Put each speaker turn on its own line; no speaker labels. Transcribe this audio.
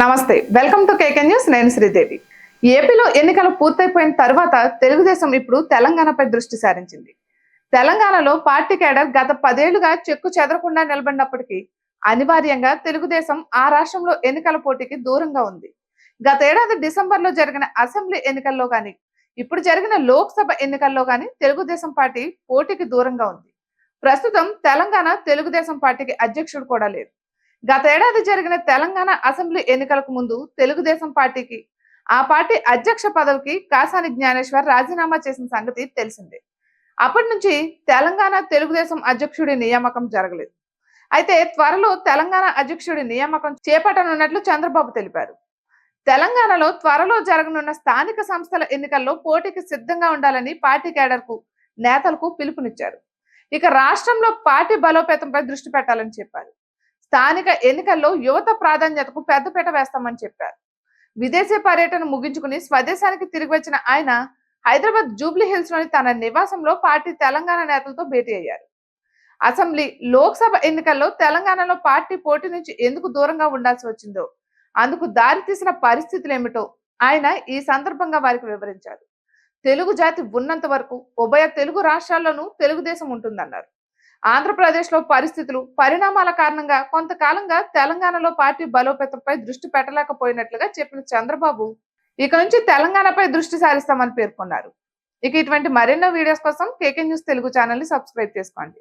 నమస్తే, welcome to KK news. నేను శ్రీదేవి. ఏపీలో ఎన్నికలు పూర్తయిపోయిన తర్వాత తెలుగుదేశం ఇప్పుడు తెలంగాణపై దృష్టి సారించింది. తెలంగాణలో పార్టీ కేడర్ గత 10 ఏళ్లుగా చెక్కు చెదరకుండా నిలబడినప్పటికీ అనివార్యంగా తెలుగుదేశం ఆ రాష్ట్రంలో ఎన్నికల పోటీకి దూరంగా ఉంది. గత ఏడాది డిసెంబర్లో జరిగిన అసెంబ్లీ ఎన్నికల్లో గాని, ఇప్పుడు జరిగిన లోక్సభ ఎన్నికల్లో గాని తెలుగుదేశం పార్టీ పోటీకి దూరంగా ఉంది. ప్రస్తుతం తెలంగాణ తెలుగుదేశం పార్టీకి అధ్యక్షుడు కూడా లేరు. గత ఏడాది జరిగిన తెలంగాణ అసెంబ్లీ ఎన్నికలకు ముందు తెలుగుదేశం పార్టీకి ఆ పార్టీ అధ్యక్ష పదవికి కాసాని జ్ఞానేశ్వర్ రాజీనామా చేసిన సంగతి తెలిసిందే. అప్పటి నుంచి తెలంగాణ తెలుగుదేశం అధ్యక్షుడి నియామకం జరగలేదు. అయితే త్వరలో తెలంగాణ అధ్యక్షుడి నియామకం చేపట్టనున్నట్లు చంద్రబాబు తెలిపారు. తెలంగాణలో త్వరలో జరగనున్న స్థానిక సంస్థల ఎన్నికల్లో పోటీకి సిద్ధంగా ఉండాలని పార్టీ కేడర్కు నేతలకు పిలుపునిచ్చారు. ఇక రాష్ట్రంలో పార్టీ బలోపేతంపై దృష్టి పెట్టాలని చెప్పారు. స్థానిక ఎన్నికల్లో యువత ప్రాధాన్యతకు పెద్దపీట వేస్తామని చెప్పారు. విదేశీ పర్యటన ముగించుకుని స్వదేశానికి తిరిగి వచ్చిన ఆయన హైదరాబాద్ జూబ్లీ హిల్స్ లోని తన నివాసంలో పార్టీ తెలంగాణ నేతలతో భేటీ అయ్యారు. అసెంబ్లీ, లోక్సభ ఎన్నికల్లో తెలంగాణలో పార్టీ పోటీ నుంచి ఎందుకు దూరంగా ఉండాల్సి వచ్చిందో, అందుకు దారితీసిన పరిస్థితులు ఏమిటో ఆయన ఈ సందర్భంగా వారికి వివరించారు. తెలుగు జాతి ఉన్నంత వరకు ఉభయ తెలుగు రాష్ట్రాల్లోనూ తెలుగుదేశం ఉంటుందన్నారు. ఆంధ్రప్రదేశ్ లో పరిస్థితులు, పరిణామాల కారణంగా కొంతకాలంగా తెలంగాణలో పార్టీ బలోపేతంపై దృష్టి పెట్టలేకపోయినట్లుగా చెప్పిన చంద్రబాబు ఇక నుంచి తెలంగాణపై దృష్టి సారిస్తామని పేర్కొన్నారు. ఇక ఇటువంటి మరెన్నో వీడియోస్ కోసం కేకే న్యూస్ తెలుగు ఛానల్ ని సబ్స్క్రైబ్ చేసుకోండి.